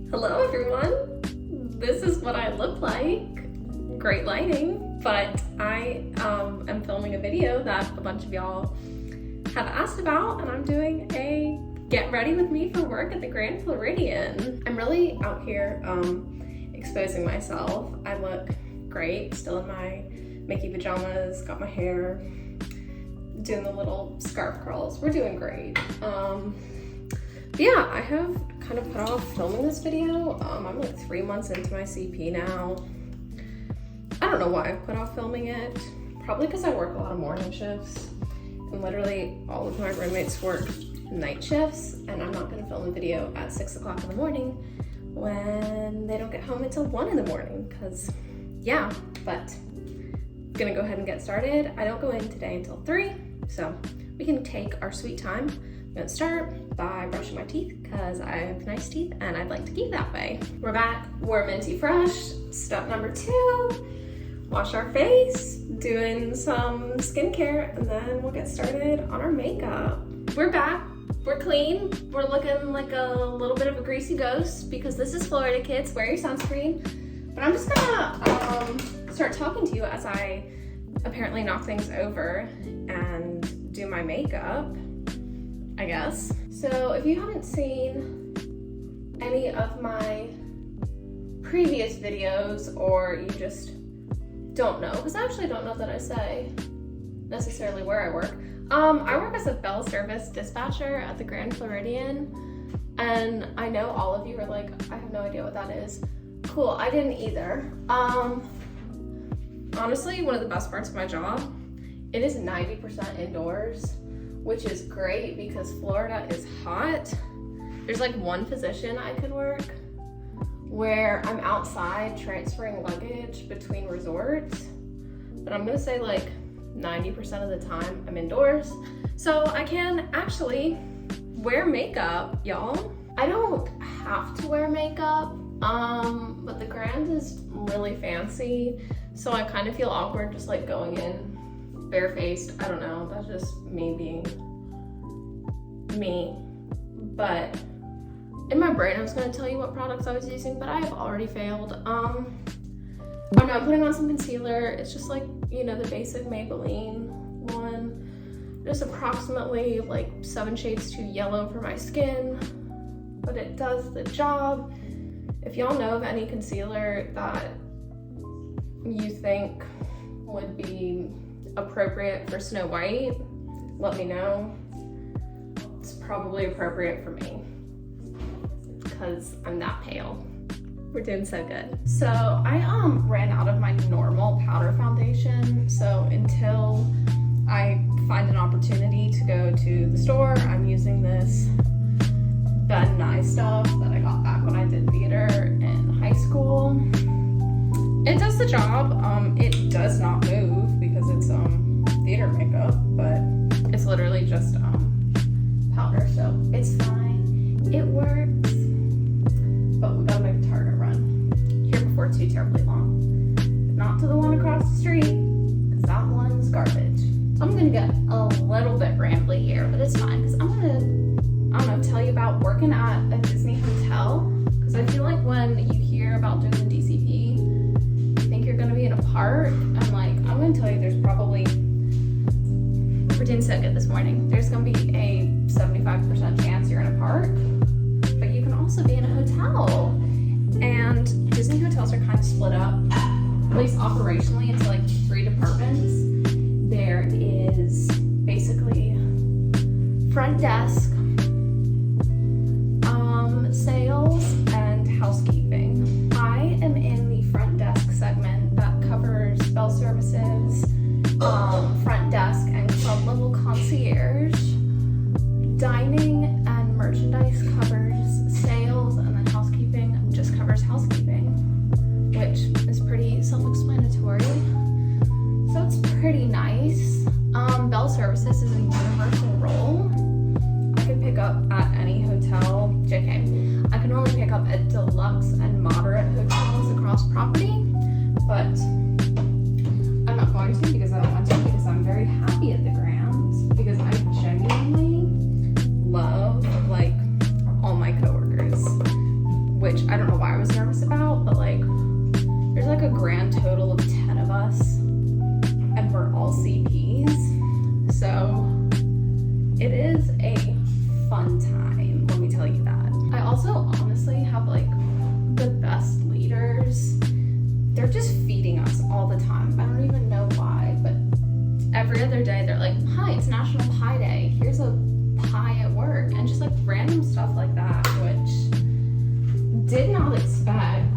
Hello everyone, this is what I look like. Great lighting, but I am filming a video that a bunch of y'all have asked about, and I'm doing a get ready with me for work at the Grand Floridian. I'm really out here exposing myself. I look great, still in my Mickey pajamas, got my hair, doing the little scarf curls. We're doing great. Yeah, I have kind of put off filming this video. I'm like 3 months into my CP now. I don't know why I put off filming it. Probably because I work a lot of morning shifts, and literally all of my roommates work night shifts, and I'm not gonna film a video at 6 o'clock in the morning when they don't get home until 1 in the morning, because yeah, but I'm gonna go ahead and get started. I don't go in today until 3, so we can take our sweet time. I'm gonna start by brushing my teeth because I have nice teeth and I'd like to keep that way. We're back, we're minty fresh. Step number 2, wash our face, doing some skincare, and then we'll get started on our makeup. We're back, we're clean. We're looking like a little bit of a greasy ghost because this is Florida, kids. Wear your sunscreen. But I'm just gonna start talking to you as I apparently knock things over and do my makeup, I guess. So if you haven't seen any of my previous videos, or you just don't know, because I actually don't know that I say necessarily where I work. I work as a bell service dispatcher at the Grand Floridian, and I know all of you are like, I have no idea what that is. Cool, I didn't either. Honestly, one of the best parts of my job, it is 90% indoors, which is great because Florida is hot. There's like one position I could work where I'm outside transferring luggage between resorts, but I'm gonna say like 90% of the time I'm indoors. So I can actually wear makeup, y'all. I don't have to wear makeup, but the Grand is really fancy, so I kind of feel awkward just like going in barefaced. I don't know, that's just me being me. But in my brain I was gonna tell you what products I was using, but I have already failed. Oh no, I'm putting on some concealer. It's just like, you know, the basic Maybelline one. Just approximately like 7 shades too yellow for my skin, but it does the job. If y'all know of any concealer that you think would be appropriate for Snow White, let me know. It's probably appropriate for me because I'm that pale. We're doing so good. So I ran out of my normal powder foundation, so until I find an opportunity to go to the store, I'm using this Ben Nye stuff that I got back when I did theater in high school. It does the job. It does not move because it's theater makeup, but it's literally just powder, so it's fine. It works. But we gotta make a Target run here before it's too terribly long. Not to the one across the street, because that one's garbage. So I'm gonna get a little bit rambly here, but it's fine, because I'm gonna, I don't know, tell you about working at a Disney hotel. Because I feel like when you hear about doing the DCP, you think you're gonna be in a park. I'm like, I'm gonna tell you there's probably, we're doing so good this morning, there's gonna be a 75% chance you're in a park. But you can also be in a hotel, and Disney hotels are kind of split up, at least operationally, into like 3 departments. There is basically front desk, sales, and housekeeping. I am in the front desk segment that covers bell services, front desk and club level concierge. Dining and merchandise covers sales, and then housekeeping just covers housekeeping, which is pretty self-explanatory. So it's pretty nice. Bell services is a universal role. I could pick up at any hotel. JK. I can only pick up at deluxe and moderate hotels across property, but I'm not going to because I don't want to, because I'm very happy at the Grand, because I genuinely it is a fun time, let me tell you that. I also honestly have like the best leaders. They're just feeding us all the time. I don't even know why, but every other day they're like, hi, it's National Pie Day. Here's a pie at work. And just like random stuff like that, which did not expect.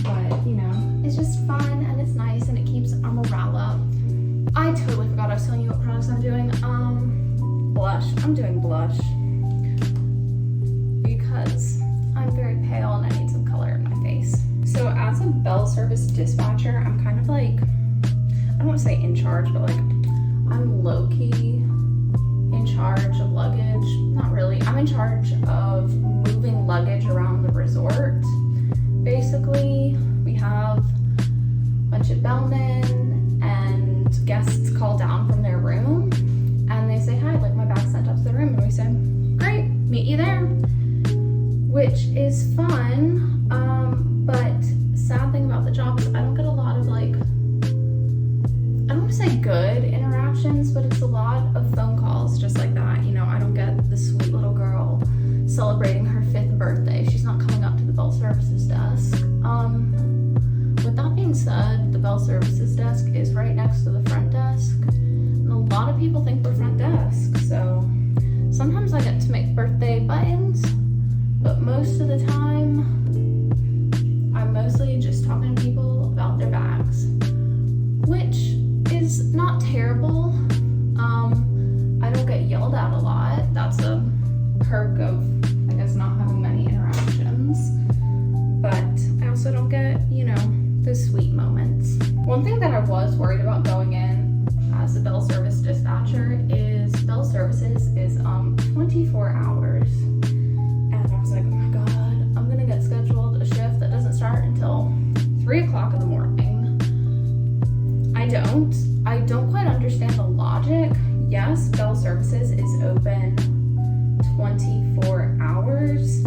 But you know, it's just fun and it's nice and it keeps our morale up. I totally forgot I was telling you what products I'm doing. Blush. I'm doing blush because I'm very pale and I need some color in my face. So as a bell service dispatcher, I'm kind of like, I don't want to say in charge, but like I'm low-key in charge of luggage. Not really. I'm in charge of moving luggage around the resort. Basically, we have a bunch of bellmen and guests call down from their room and they say, hi, like my bag's sent up to the room, and we say, great, meet you there, which is fun. But sad thing about the job is I don't get a lot of like, I don't want to say good interactions, but it's a lot of phone calls just like that. You know, I don't get the sweet little girl celebrating her 5th birthday. She's not coming up to the bell services desk. With that being said, the bell services desk is right next to the front desk. And a lot of people think we're front desk. So sometimes I get to make birthday buttons, but most of the time, I'm mostly just talking to people about their bags, which is not terrible. I don't get yelled at a lot. That's a perk of, I guess, not having many interactions. But I also don't get, you know, the sweet moments. One thing that I was worried about going in as a bell service dispatcher is bell services is 24 hours. And I was like, oh my God, I'm gonna get scheduled a shift that doesn't start until 3 o'clock in the morning. I don't quite understand the logic. Yes, bell services is open 24 hours,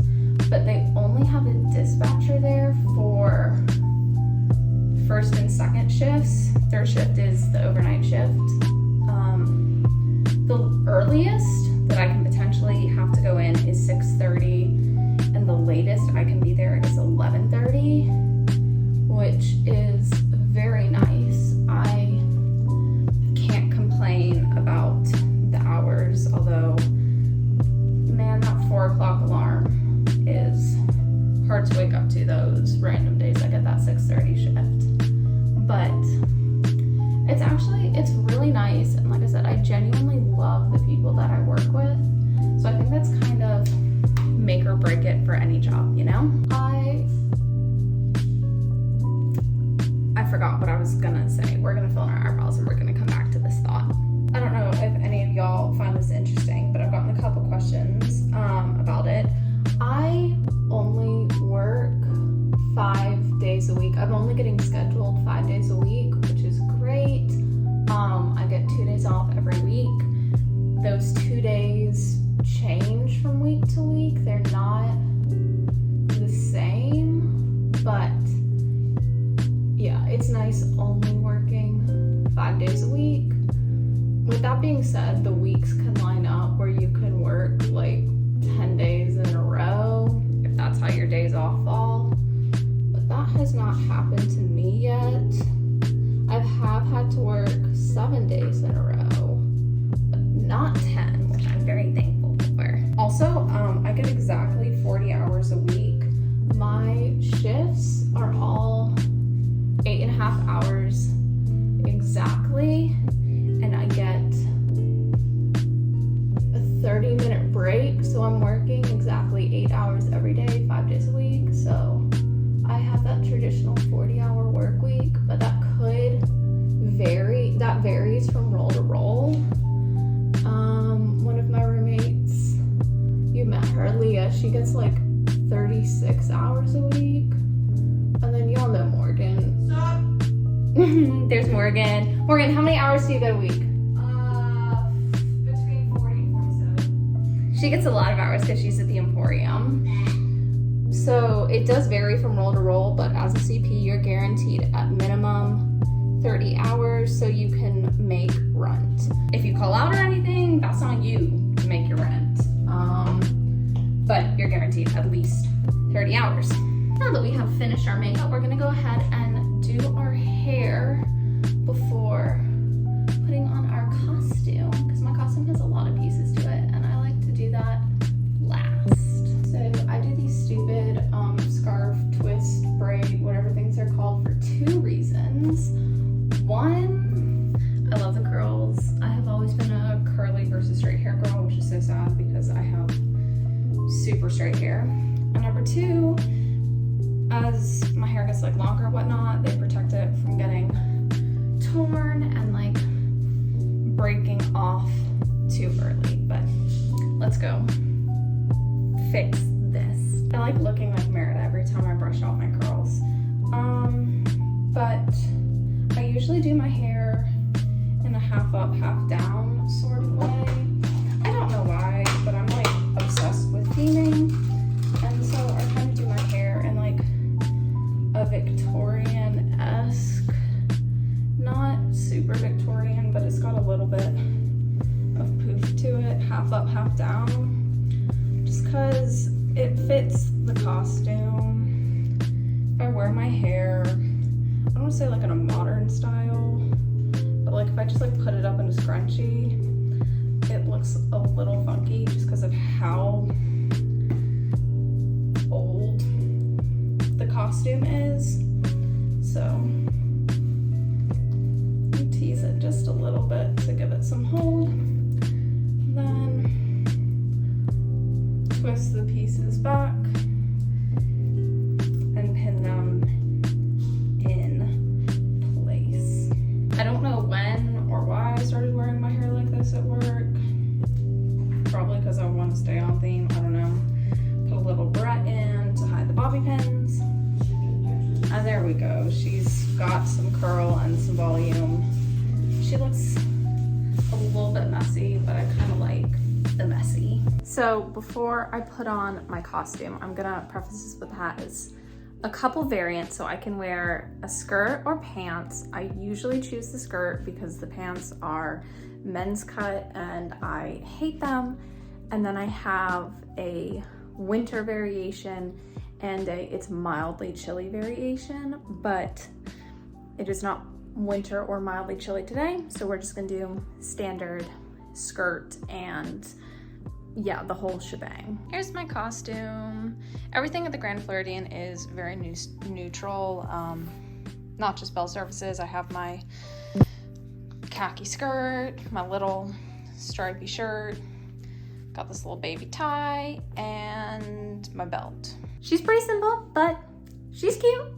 but they only have a dispatcher there for first and second shifts. Third shift is the overnight shift. The earliest that I can potentially have to go in is 6:30, and the latest I can be there is 11:30, which is very nice. I can't complain about the hours, although, man, that 4 o'clock alarm is hard to wake up to those random days I get that 6:30 shift. But it's really nice, and like I said, I genuinely love the people that I work with, so I think that's kind of make or break it for any job, you know? I forgot what I was gonna say. We're gonna fill in our eyebrows and we're gonna come back to this thought. I don't know if any of y'all find this interesting, but I've gotten a couple questions about it. I only work 5 days a week. I'm only getting scheduled 5 days a week, which is great. I get 2 days off every week. Those 2 days change from week to week. They're not the same, but yeah, it's nice only working 5 days a week. With that being said, the weeks can line up where you can work like 10 days in a row, if that's how your days off fall. But that has not happened to me yet. I have had to work 7 days in a row, but not 10, which I'm very thankful for. Also, I get exactly 40 hours a week. My shifts are all 8.5 hours exactly, and I get a 30-minute break, so I'm working exactly 8 hours every day, 5 days a week. So I have that traditional 40-hour work week, but that could vary. That varies from role to role. One of my roommates, you met her, Leah, she gets like 36 hours a week. And then y'all know Morgan. Stop. There's Morgan. Morgan, how many hours do you get a week? Between 40 and 47. She gets a lot of hours because she's at the Emporium. So it does vary from role to role, but as a CP, you're guaranteed at minimum 30 hours so you can make rent. If you call out or anything, that's on you. but you're guaranteed at least 30 hours. Now that we have finished our makeup, we're gonna go ahead and do our hair before putting on our costume, because my costume has a lot of pieces to it and I like to do that last. So I do these stupid scarf, twist, braid, whatever things are called, for 2 reasons. One, I love the curls. I have always been a curly versus straight hair girl, which is so sad because I have super straight hair. And number 2, as my hair gets like longer and whatnot, they protect it from getting torn and like breaking off too early. But let's go fix this. I like looking like Merida every time I brush out my curls. But I usually do my hair in a half up, half down sort of way. I don't know why, but I'm like obsessed with theming. And so I kind of do my hair in like a Victorian-esque, not super Victorian, but it's got a little bit of poof to it, half up, half down, just because it fits the costume. If I wear my hair, I don't want to say like in a modern style, but like if I just like put it up in a scrunchie, it looks a little funky just because of how old the costume is. So you tease it just a little bit to give it some hold, then twist the pieces back and pin them in place. I don't know when or why I started wearing my hair like this at work. Probably because I want to stay on theme, I don't know. Put a little barrette in to hide the bobby pins. And there we go. She's got some curl and some volume. She looks a little bit messy, but I kind of like the messy. So before I put on my costume, I'm gonna preface this with that is a couple variants. So I can wear a skirt or pants. I usually choose the skirt because the pants are men's cut and I hate them. And then I have a winter variation and it's mildly chilly variation, but it is not winter or mildly chilly today. So we're just gonna do standard skirt and yeah, the whole shebang. Here's my costume. Everything at the Grand Floridian is very neutral, not just bell services. I have my khaki skirt, my little stripy shirt, got this little baby tie, and my belt. She's pretty simple, but she's cute.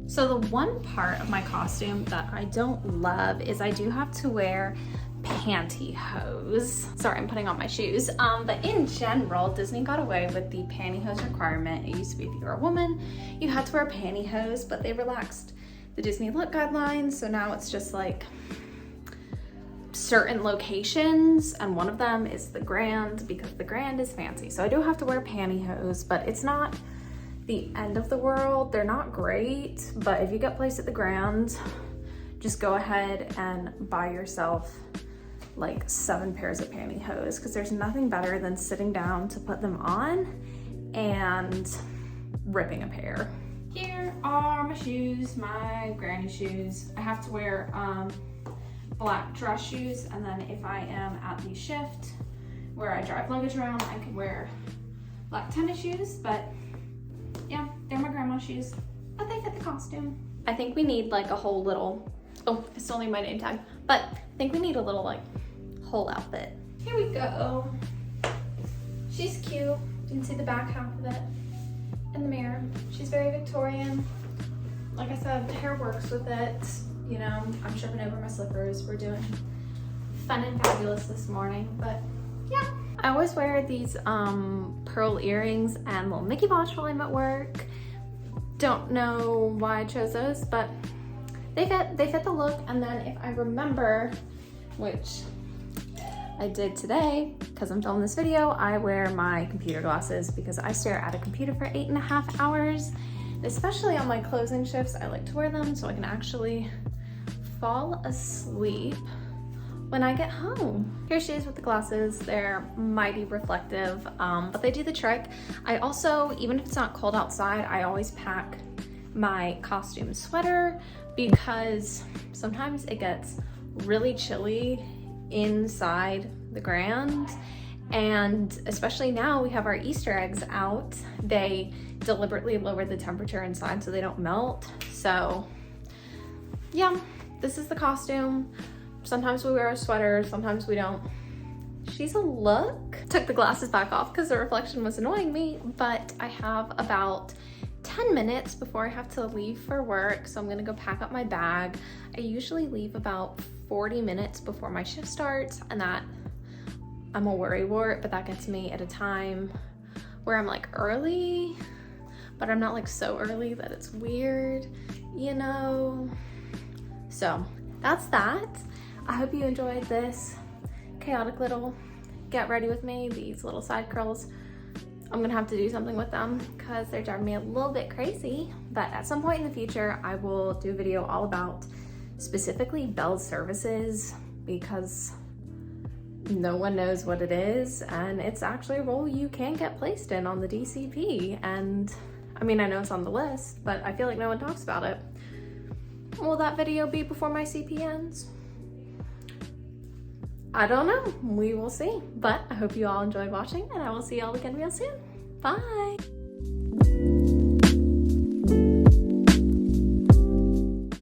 So the one part of my costume that I don't love is I do have to wear pantyhose. Sorry, I'm putting on my shoes. But in general, Disney got away with the pantyhose requirement. It used to be if you were a woman, you had to wear pantyhose, but they relaxed the Disney look guidelines. So now it's just like certain locations, and one of them is the Grand because the Grand is fancy. So I do have to wear pantyhose, but it's not the end of the world. They're not great, but if you get placed at the Grand, just go ahead and buy yourself like 7 pairs of pantyhose because there's nothing better than sitting down to put them on and ripping a pair. Here are my shoes, my granny shoes. I have to wear black dress shoes, and then if I am at the shift where I drive luggage around, I can wear black tennis shoes, but yeah, they're my grandma's shoes, but they fit the costume. I think we need like a whole little, oh, I still need my name tag, but I think we need a little like whole outfit. Here we go. She's cute. You can see the back half of it in the mirror. She's very Victorian. Like I said, the hair works with it. You know, I'm tripping over my slippers. We're doing fun and fabulous this morning, but yeah. I always wear these pearl earrings and little Mickey watch while I'm at work. Don't know why I chose those, but they fit the look. And then if I remember, which I did today because I'm filming this video, I wear my computer glasses because I stare at a computer for 8.5 hours. Especially on my closing shifts, I like to wear them so I can actually fall asleep when I get home. Here she is with the glasses. They're mighty reflective, but they do the trick. I also, even if it's not cold outside, I always pack my costume sweater because sometimes it gets really chilly inside the Grand, and especially now we have our Easter eggs out. They deliberately lower the temperature inside so they don't melt. So yeah, this is the costume. Sometimes we wear a sweater, sometimes we don't. She's a look. Took the glasses back off because the reflection was annoying me, but I have about 10 minutes before I have to leave for work, so I'm gonna go pack up my bag. I usually leave about 40 minutes before my shift starts, and that, I'm a worrywart, but that gets me at a time where I'm like early, but I'm not like so early that it's weird, you know? So that's that. I hope you enjoyed this chaotic little get ready with me. These little side curls, I'm gonna have to do something with them because they're driving me a little bit crazy, but at some point in the future, I will do a video all about specifically Bell services because no one knows what it is, and it's actually a role you can get placed in on the DCP. And I mean, I know it's on the list, but I feel like no one talks about it. Will that video be before my CP ends? I don't know, we will see. But I hope you all enjoyed watching, and I will see y'all again real soon. Bye.